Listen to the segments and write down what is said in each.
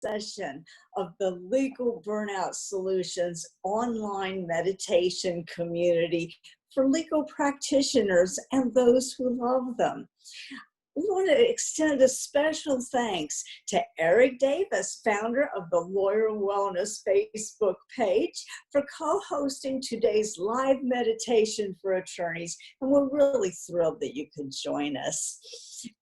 session of the Legal Burnout Solutions online meditation community for legal practitioners and those who love them. We want to extend a special thanks to Eric Davis, founder of the Lawyer Wellness Facebook page, for co-hosting today's live meditation for attorneys, and we're really thrilled that you could join us.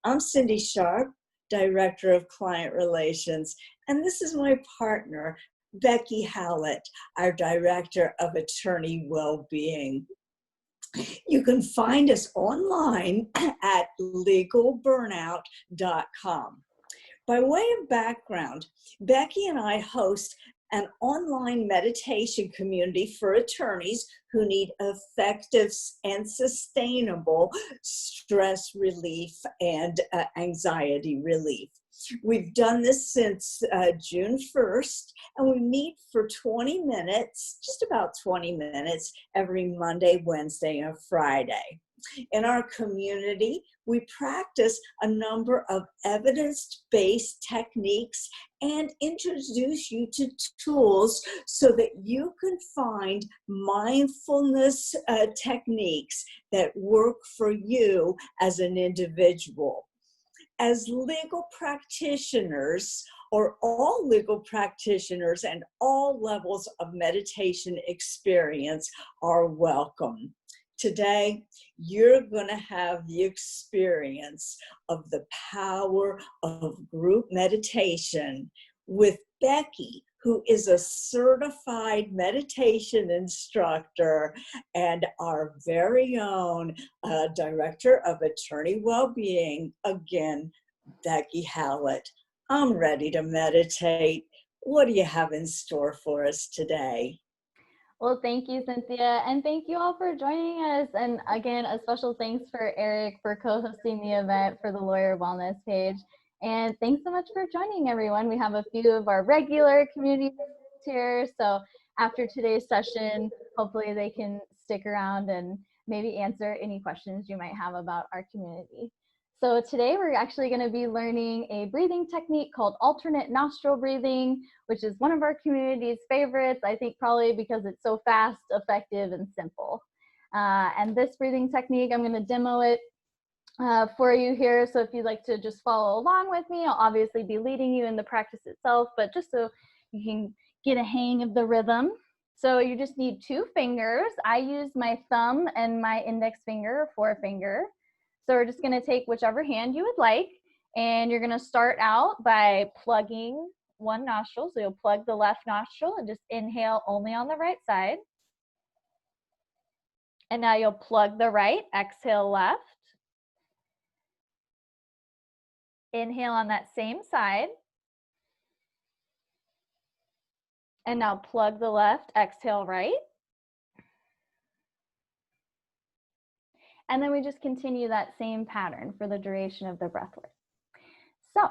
I'm Cindy Sharp, Director of Client Relations, and this is my partner, Becky Howlett, our Director of Attorney Wellbeing. You can find us online at legalburnout.com. By way of background, Becky and I host an online meditation community for attorneys who need effective and sustainable stress relief and anxiety relief. We've done this since June 1st, and we meet for 20 minutes, just about 20 minutes, every Monday, Wednesday, and Friday. In our community, we practice a number of evidence-based techniques and introduce you to tools so that you can find mindfulness techniques that work for you as an individual. As legal practitioners, or all legal practitioners and all levels of meditation experience are welcome. Today, you're going to have the experience of the power of group meditation with Becky, who is a certified meditation instructor and our very own Director of Attorney Wellbeing, again, Becky Howlett. I'm ready to meditate. What do you have in store for us today? Well, thank you, Cynthia, and thank you all for joining us. And again, a special thanks for Eric for co-hosting the event for the Lawyer Wellness page. And thanks so much for joining, everyone. We have a few of our regular community here, so after today's session, hopefully they can stick around and maybe answer any questions you might have about our community. So today we're actually going to be learning a breathing technique called alternate nostril breathing, which is one of our community's favorites, I think probably because it's so fast, effective, and simple. And this breathing technique, I'm going to demo it for you here. So if you'd like to just follow along with me, I'll obviously be leading you in the practice itself, but just so you can get a hang of the rhythm. So you just need 2 fingers. I use my thumb and my index finger, forefinger. So we're just going to take whichever hand you would like, and you're going to start out by plugging one nostril. So you'll plug the left nostril and just inhale only on the right side. And now you'll plug the right, exhale left. Inhale on that same side. And now plug the left, exhale right. And then we just continue that same pattern for the duration of the breath work. So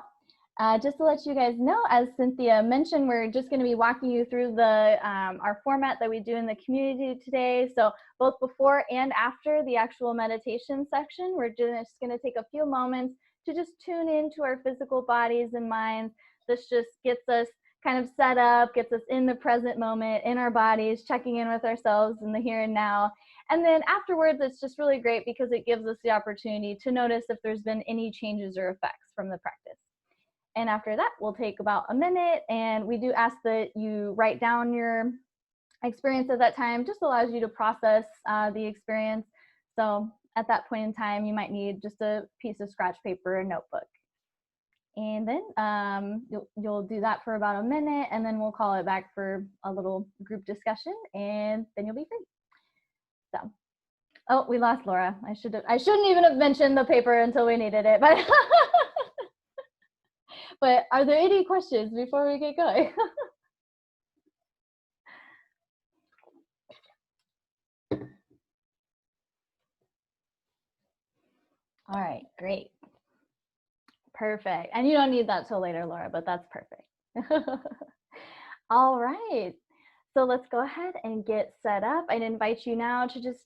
just to let you guys know, as Cynthia mentioned, we're just going to be walking you through the our format that we do in the community today. So both before and after the actual meditation section, we're just going to take a few moments to just tune into our physical bodies and minds. This just gets us kind of set up, gets us in the present moment, in our bodies, checking in with ourselves in the here and now. And then afterwards, it's just really great because it gives us the opportunity to notice if there's been any changes or effects from the practice. And after that, we'll take about a minute, and we do ask that you write down your experience at that time. Just allows you to process the experience. So at that point in time, you might need just a piece of scratch paper or notebook. And then you'll do that for about a minute, and then we'll call it back for a little group discussion, and then you'll be free. So, oh, we lost Laura. I shouldn't even have mentioned the paper until we needed it, but but are there any questions before we get going? All right, great. Perfect. And you don't need that till later, Laura, but that's perfect. All right. So let's go ahead and get set up. I'd invite you now to just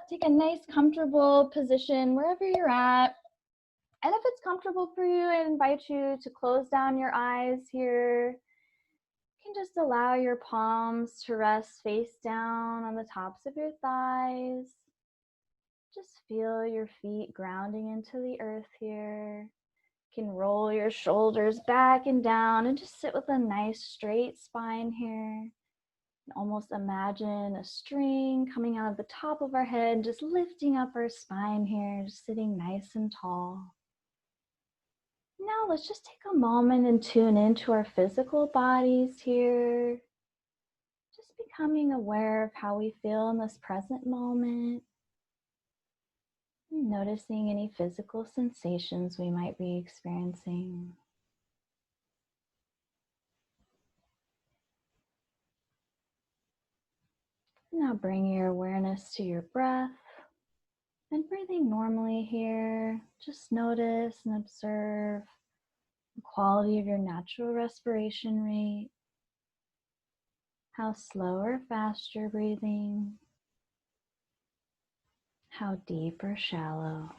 take a nice, comfortable position wherever you're at. And if it's comfortable for you, I invite you to close down your eyes here. You can just allow your palms to rest face down on the tops of your thighs. Just feel your feet grounding into the earth here. You can roll your shoulders back and down and just sit with a nice straight spine here. Almost imagine a string coming out of the top of our head, just lifting up our spine here, just sitting nice and tall. Now let's just take a moment and tune into our physical bodies here. Just becoming aware of how we feel in this present moment. Noticing any physical sensations we might be experiencing. Now bring your awareness to your breath and breathing normally here. Just notice and observe the quality of your natural respiration rate, how slow or fast you're breathing, how deep or shallow.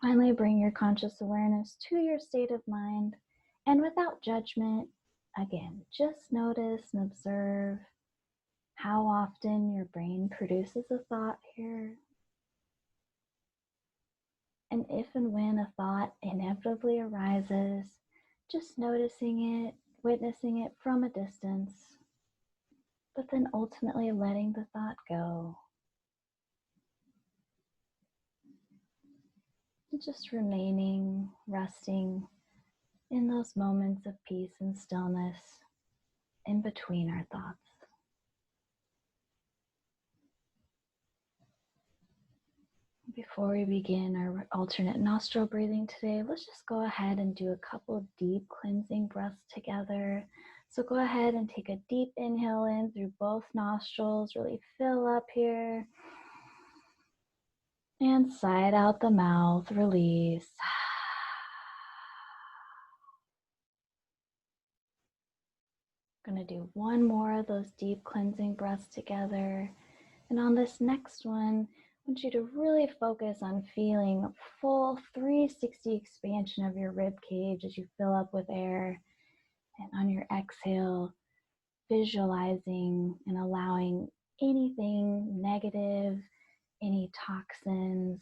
Finally, bring your conscious awareness to your state of mind, and without judgment, again, just notice and observe how often your brain produces a thought here. And if and when a thought inevitably arises, just noticing it, witnessing it from a distance, but then ultimately letting the thought go. And just remaining, resting in those moments of peace and stillness in between our thoughts. Before we begin our alternate nostril breathing today, let's just go ahead and do a couple of deep cleansing breaths together. So go ahead and take a deep inhale in through both nostrils, really fill up here. And sigh out the mouth, release. I'm going to do one more of those deep cleansing breaths together. And on this next one, I want you to really focus on feeling a full 360 expansion of your rib cage as you fill up with air. And on your exhale, visualizing and allowing anything negative, any toxins,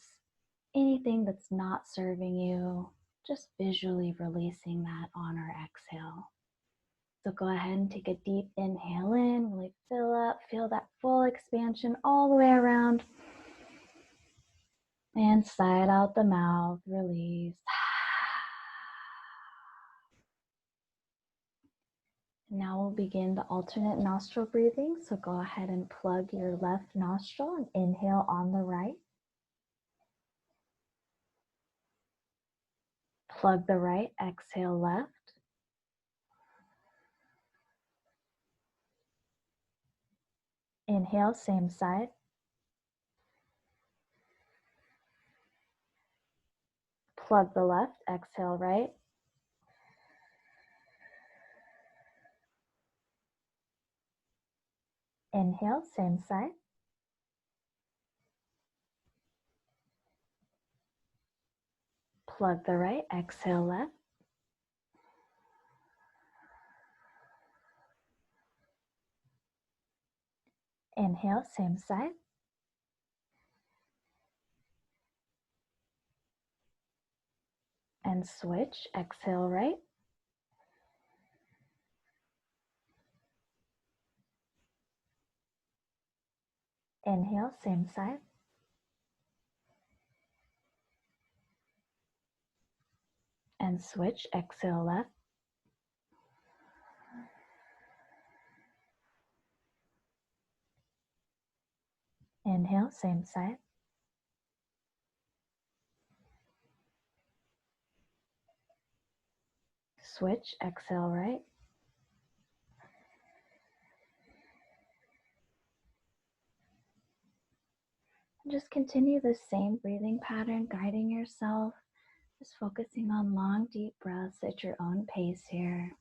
anything that's not serving you, just visually releasing that on our exhale. So go ahead and take a deep inhale in, really fill up, feel that full expansion all the way around. And sigh it out the mouth, release. Now we'll begin the alternate nostril breathing. So go ahead and plug your left nostril and inhale on the right. Plug the right, exhale left. Inhale, same side. Plug the left, exhale right. Inhale, same side. Plug the right, exhale left. Inhale, same side. And switch, exhale right. Inhale, same side. And switch, exhale left. Inhale, same side. Switch, exhale right. And just continue the same breathing pattern, guiding yourself, just focusing on long, deep breaths at your own pace here.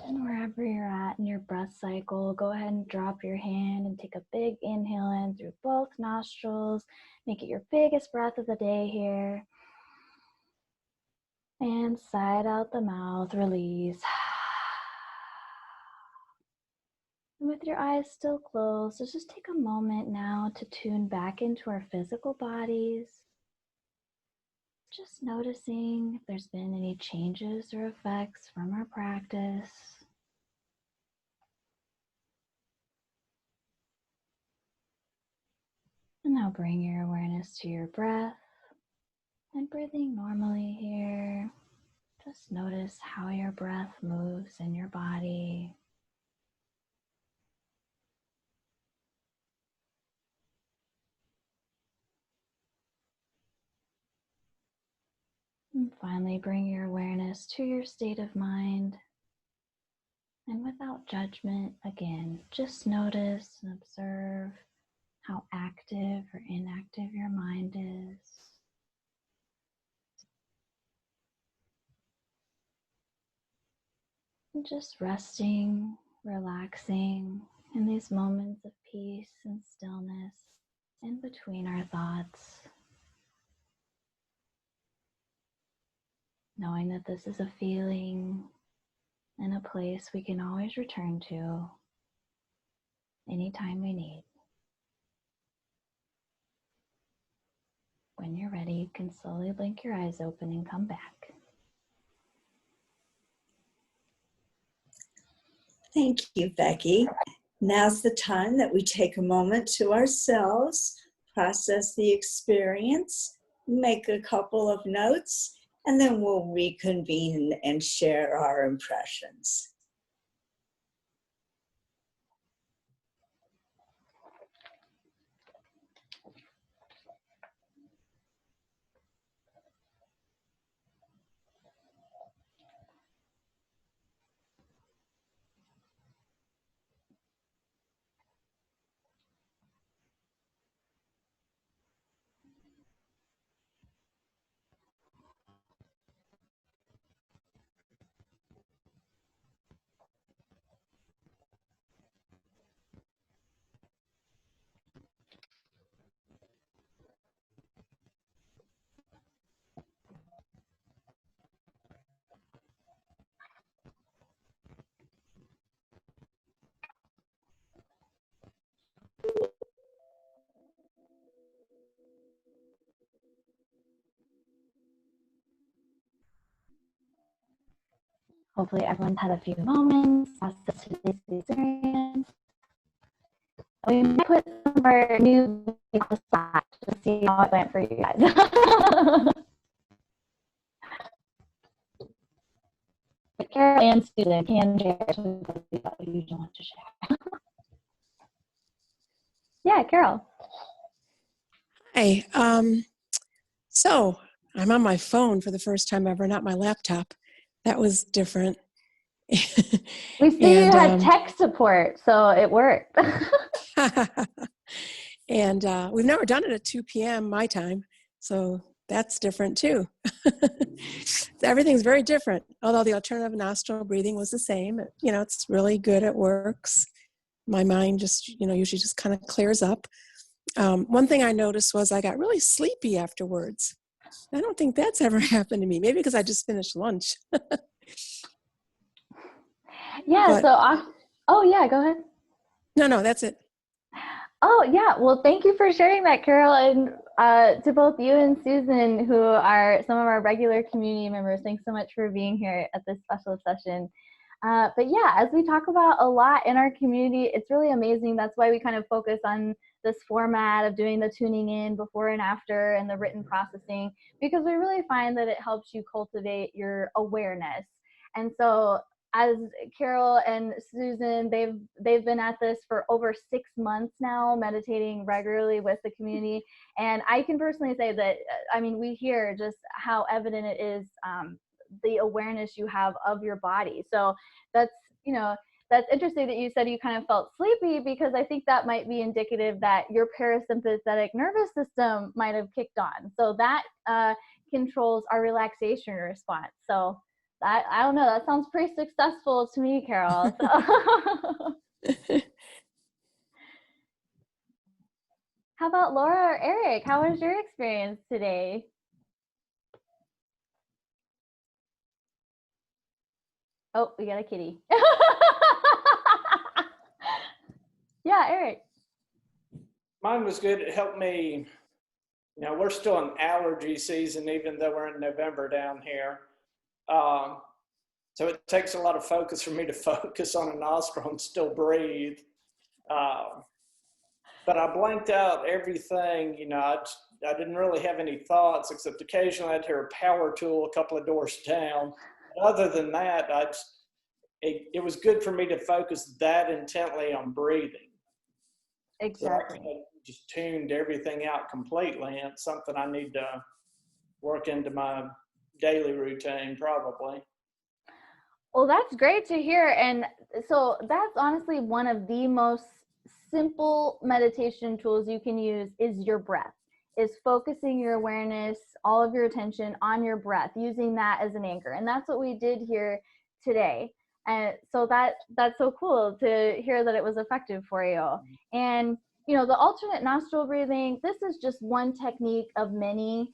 And wherever you're at in your breath cycle, go ahead and drop your hand and take a big inhale in through both nostrils. Make it your biggest breath of the day here. And sigh out the mouth, release. And with your eyes still closed, let's just take a moment now to tune back into our physical bodies. Just noticing if there's been any changes or effects from our practice. And now bring your awareness to your breath and breathing normally here. Just notice how your breath moves in your body. And finally, bring your awareness to your state of mind. And without judgment, again, just notice and observe how active or inactive your mind is. And just resting, relaxing in these moments of peace and stillness in between our thoughts. Knowing that this is a feeling and a place we can always return to anytime we need. When you're ready, you can slowly blink your eyes open and come back. Thank you, Becky. Now's the time that we take a moment to ourselves, process the experience, make a couple of notes, and then we'll reconvene and share our impressions. Hopefully everyone's had a few moments, process today's experience. We might put some of our new videos back to see how it went for you guys. But Carol and Susan can share what you want to share. Yeah, Carol. Hi. So I'm on my phone for the first time ever, not my laptop. That was different. We see you had tech support, so it worked. And we've never done it at 2 p.m. my time, so that's different too. Everything's very different, although the alternative nostril breathing was the same. You know, it's really good, it works. My mind just, usually just kind of clears up. One thing I noticed was I got really sleepy afterwards. I don't think that's ever happened to me. Maybe because I just finished lunch. Yeah, oh yeah, go ahead. No, that's it. Oh yeah, well thank you for sharing that, Carol, and to both you and Susan, who are some of our regular community members, thanks so much for being here at this special session. But yeah, as we talk about a lot in our community, it's really amazing. That's why we kind of focus on this format of doing the tuning in before and after and the written processing, because we really find that it helps you cultivate your awareness. And so as Carol and Susan, they've been at this for over 6 months now, meditating regularly with the community. And I can personally say that, I mean, we hear just how evident it is, the awareness you have of your body. So that's, that's interesting that you said you kind of felt sleepy, because I think that might be indicative that your parasympathetic nervous system might have kicked on. So that controls our relaxation response. So I don't know. That sounds pretty successful to me, Carol. So. How about Laura or Eric? How was your experience today? Oh, we got a kitty. Yeah, Eric. Mine was good. It helped me, we're still in allergy season, even though we're in November down here. So it takes a lot of focus for me to focus on a nostril and still breathe. But I blanked out everything, I didn't really have any thoughts, except occasionally I'd hear a power tool a couple of doors down. But other than that, it was good for me to focus that intently on breathing. Exactly. So I just tuned everything out completely, and it's something I need to work into my daily routine probably. Well, that's great to hear. And so that's honestly one of the most simple meditation tools you can use is your breath, is focusing your awareness, all of your attention on your breath, using that as an anchor. And that's what we did here today. And so that's so cool to hear that it was effective for you. And, the alternate nostril breathing, this is just one technique of many.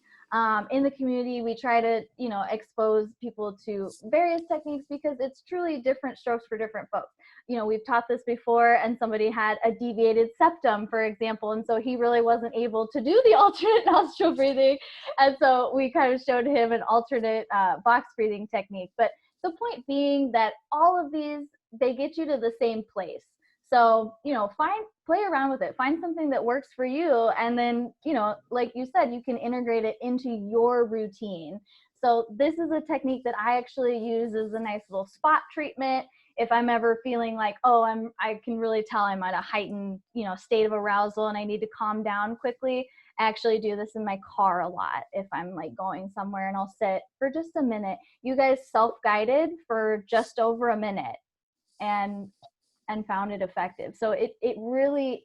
In the community, we try to, expose people to various techniques because it's truly different strokes for different folks. We've taught this before, and somebody had a deviated septum, for example, and so he really wasn't able to do the alternate nostril breathing. And so we kind of showed him an alternate box breathing technique. But the point being that all of these, they get you to the same place. So, play around with it, find something that works for you. And then, like you said, you can integrate it into your routine. So this is a technique that I actually use as a nice little spot treatment. If I'm ever feeling like, I can really tell I'm at a heightened, state of arousal and I need to calm down quickly. I actually do this in my car a lot. If I'm like going somewhere and I'll sit for just a minute. You guys self-guided for just over a minute and found it effective. So it really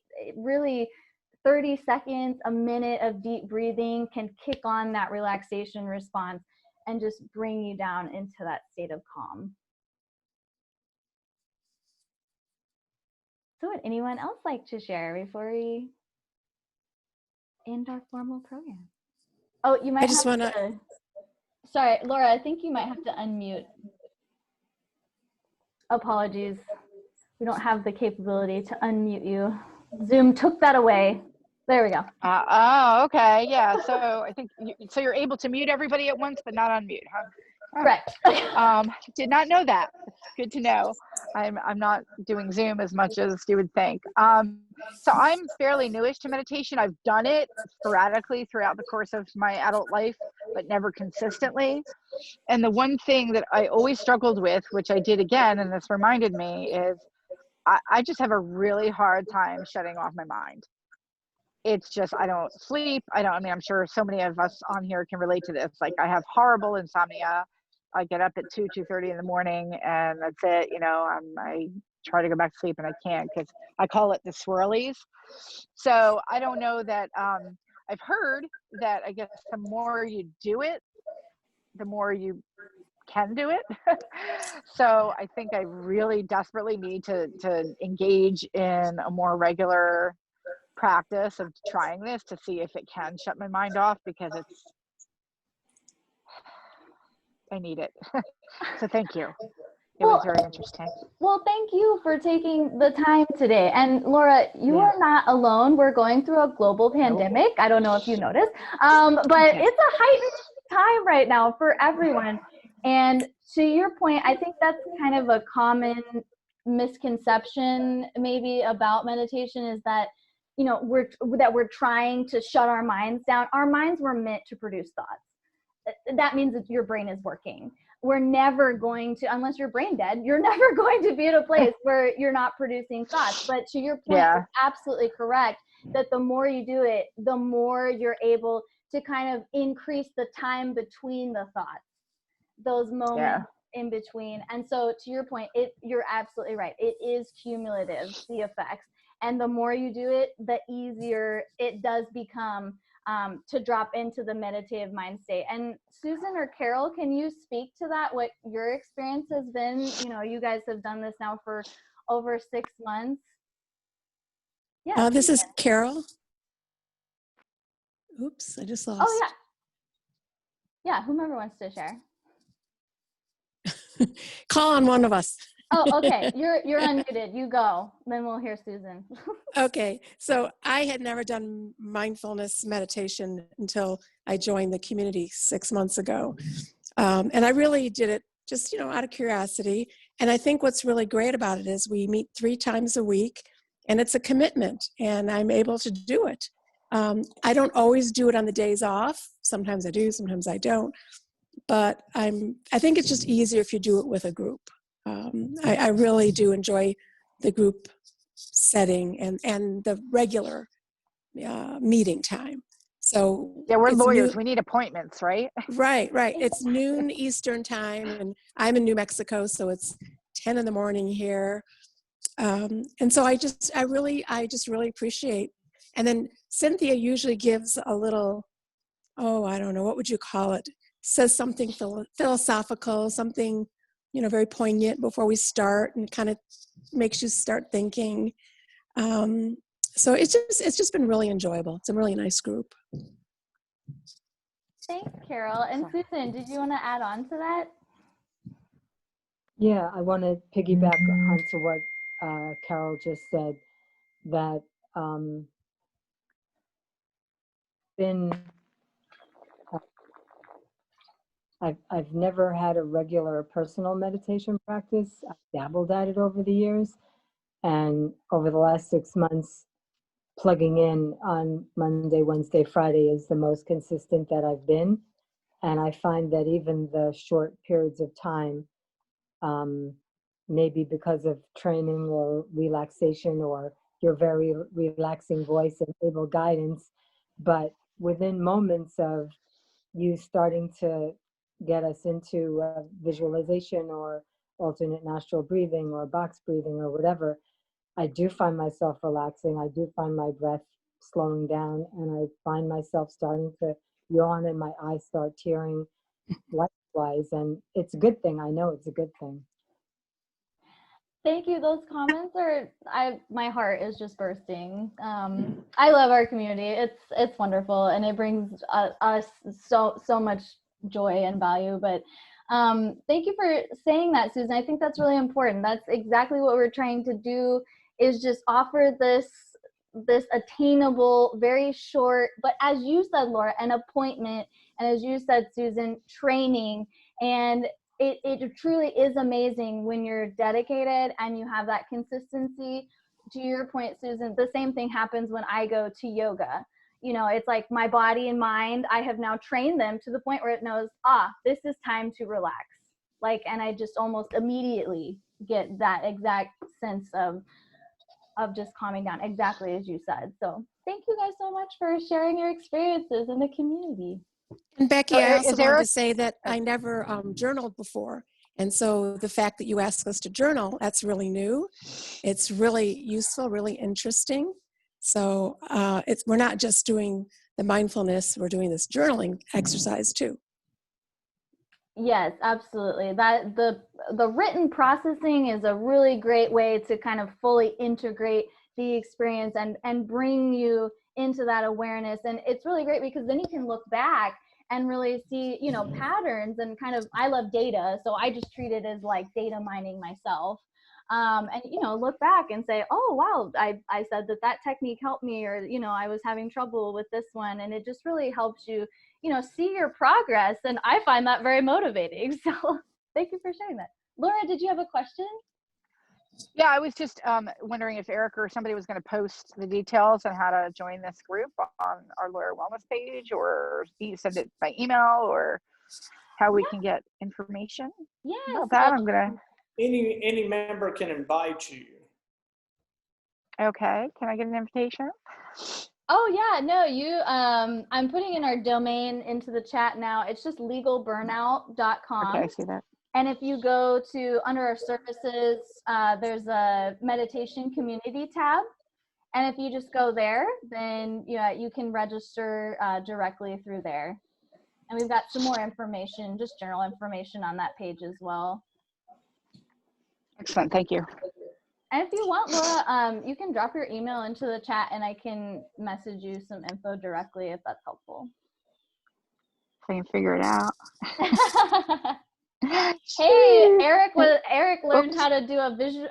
30 seconds, a minute of deep breathing can kick on that relaxation response and just bring you down into that state of calm. So would anyone else like to share before we end our formal program? Oh, you might sorry, Laura, I think you might have to unmute. Apologies. We don't have the capability to unmute you. Zoom took that away. There we go. Okay. Yeah. So I think, you're able to mute everybody at once, but not unmute, huh? Correct. Did not know that. It's good to know. I'm not doing Zoom as much as you would think. So I'm fairly newish to meditation. I've done it sporadically throughout the course of my adult life, but never consistently. And the one thing that I always struggled with, which I did again, and this reminded me, is I just have a really hard time shutting off my mind. It's just, I don't sleep. I'm sure so many of us on here can relate to this. Like, I have horrible insomnia. I get up at 2:30 in the morning and that's it. I try to go back to sleep and I can't, because I call it the swirlies. So I don't know that, I've heard that I guess the more you do it, the more you can do it. So I think I really desperately need to engage in a more regular practice of trying this to see if it can shut my mind off, because I need it. So thank you. It was very interesting. Well, thank you for taking the time today. And Laura, you are not alone. We're going through a global pandemic. I don't know if you noticed, but it's a heightened time right now for everyone. And to your point, I think that's kind of a common misconception maybe about meditation, is that, we're trying to shut our minds down. Our minds were meant to produce thoughts. That means that your brain is working. We're never going to, unless you're brain dead, you're never going to be at a place where you're not producing thoughts. But to your point, it's absolutely correct that the more you do it, the more you're able to kind of increase the time between the thoughts, those moments in between. And so to your point, you're absolutely right. It is cumulative, the effects. And the more you do it, the easier it does become to drop into the meditative mind state. And Susan or Carol, can you speak to that? What your experience has been? You know, you guys have done this now for over 6 months. Yeah. This is Carol. Oops, I just lost. Oh, yeah. Yeah, whomever wants to share. Call on one of us. Oh, okay. You're unmuted. You go. Then we'll hear Susan. Okay. So I had never done mindfulness meditation until I joined the community 6 months ago. And I really did it just, you know, out of curiosity. And I think what's really great about it is we meet 3 times a week and it's a commitment and I'm able to do it. I don't always do it on the days off. Sometimes I do, sometimes I don't. But I think it's just easier if you do it with a group. I really do enjoy the group setting and the regular meeting time. So yeah, we're lawyers. We need appointments, right? Right. It's noon Eastern time, and I'm in New Mexico, so it's 10 in the morning here. And so I just really appreciate. And then Cynthia usually gives a little, I don't know, what would you call it? Says something philosophical, something, you know, very poignant before we start, and kind of makes you start thinking. So it's just been really enjoyable. It's a really nice group. Thanks, Carol. And Susan, did you want to add on to that? Yeah, I want to piggyback onto what Carol just said, that I've never had a regular personal meditation practice. I've dabbled at it over the years, and over the last 6 months, plugging in on Monday, Wednesday, Friday is the most consistent that I've been. And I find that even the short periods of time, maybe because of training or relaxation or your very relaxing voice and able guidance, but within moments of you starting to get us into visualization or alternate nostril breathing or box breathing or whatever, I do find myself relaxing. I do find my breath slowing down, and I find myself starting to yawn and my eyes start tearing likewise. And it's a good thing. I know it's a good thing. Thank you. Those comments my heart is just bursting. I love our community. It's wonderful, and it brings us so much joy and value. But thank you for saying that, Susan. I think that's really important. That's exactly what we're trying to do, is just offer this attainable, very short, but as you said, Laura, an appointment, and as you said, Susan, training. And it truly is amazing when you're dedicated and you have that consistency. To your point, Susan, the same thing happens when I go to yoga. You know, it's like my body and mind, I have now trained them to the point where it knows, this is time to relax. Like, and I just almost immediately get that exact sense of just calming down, exactly as you said. So thank you guys so much for sharing your experiences in the community. And Becky, I also wanted to say that I never journaled before. And so the fact that you asked us to journal, that's really new. It's really useful, really interesting. So we're not just doing the mindfulness, we're doing this journaling exercise too. Yes, absolutely. That the written processing is a really great way to kind of fully integrate the experience and bring you into that awareness. And it's really great because then you can look back and really see, you know, patterns and kind of, I love data, so I just treat it as like data mining myself. And, you know, look back and say, oh, wow, I said that technique helped me, or, you know, I was having trouble with this one. And it just really helps you, you know, see your progress. And I find that very motivating. So thank you for sharing that. Laura, did you have a question? Yeah, I was just wondering if Eric or somebody was going to post the details on how to join this group on our Lawyer Wellness page, or send it by email, or how we can get information. Yeah. About that, I'm going to. Any member can invite you. Okay, can I get an invitation? Oh yeah, no, I'm putting in our domain into the chat now. It's just legalburnout.com. Okay, I see that. And if you go to under our services, there's a meditation community tab, And if you just go there, then you can register directly through there. And we've got some more information, just general information on that page as well. Excellent. Thank you. And if you want, Laura, you can drop your email into the chat and I can message you some info directly if that's helpful. If I can figure it out. Hey, Eric learned how to do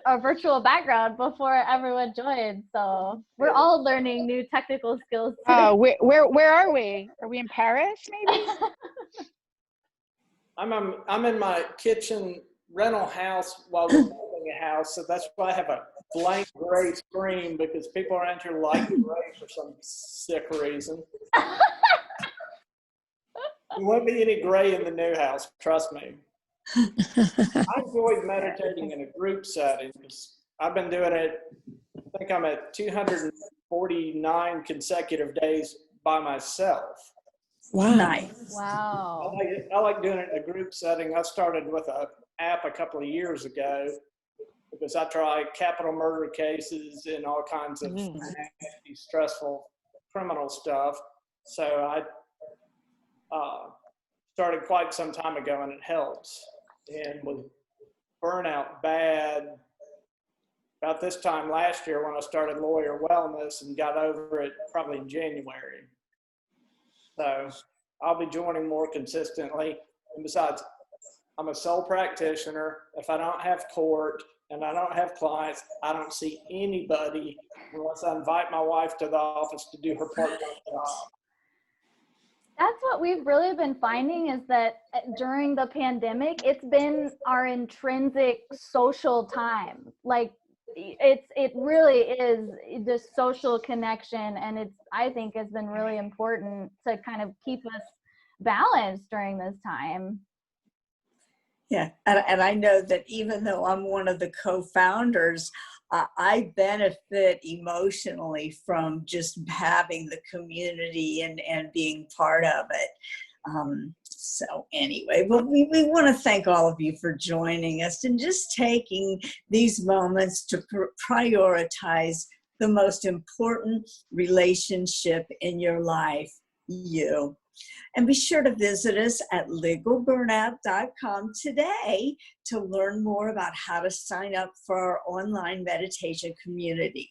a virtual background before everyone joined. So we're all learning new technical skills today. Oh, where are we? Are we in Paris, maybe? I'm in my kitchen rental house while we're building a house, so that's why I have a blank gray screen, because people around here like gray for some sick reason. There won't be any gray in the new house, trust me. I enjoyed meditating in a group setting because I've been doing it, I think I'm at 249 consecutive days by myself. Wow. Nice. Wow. I like doing it in a group setting. I started with an app a couple of years ago because I try capital murder cases and all kinds of nasty, stressful criminal stuff. So I started quite some time ago, and it helps. And with burnout bad, about this time last year when I started Lawyer Wellness and got over it probably in January. So I'll be joining more consistently. And besides, I'm a sole practitioner. If I don't have court and I don't have clients, I don't see anybody unless I invite my wife to the office to do her part-time job. That's what we've really been finding, is that during the pandemic, it's been our intrinsic social time. Like it really is the social connection, and I think has been really important to kind of keep us balanced during this time. Yeah, and I know that even though I'm one of the co-founders, I benefit emotionally from just having the community and being part of it. So anyway, well, we want to thank all of you for joining us and just taking these moments to prioritize the most important relationship in your life, you. And be sure to visit us at legalburnout.com today to learn more about how to sign up for our online meditation community.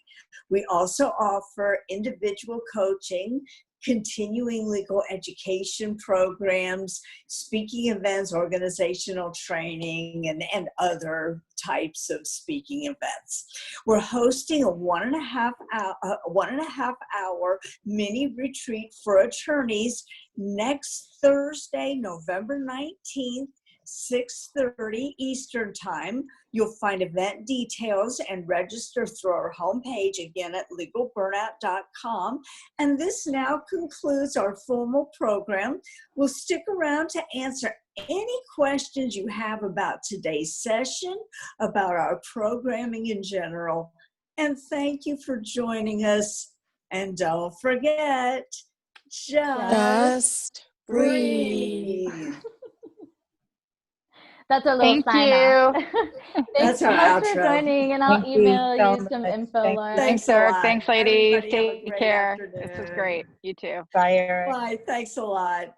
We also offer individual coaching, continuing legal education programs, speaking events, organizational training, and other types of speaking events. We're hosting a one and a half hour mini retreat for attorneys next Thursday, November 19th, 6:30 Eastern Time. You'll find event details and register through our homepage, again at legalburnout.com. And this now concludes our formal program. We'll stick around to answer any questions you have about today's session, about our programming in general. And thank you for joining us. And don't forget, just breathe. That's our little Thank sign you. off. Thanks That's so our much for outro. joining, and I'll Thank you email so you some much. info, Thank Laura. you. Thanks, a Eric. lot. Thanks, ladies. Everybody have a Take great care. afternoon. This was great. You too. Bye, Eric. Bye. Thanks a lot.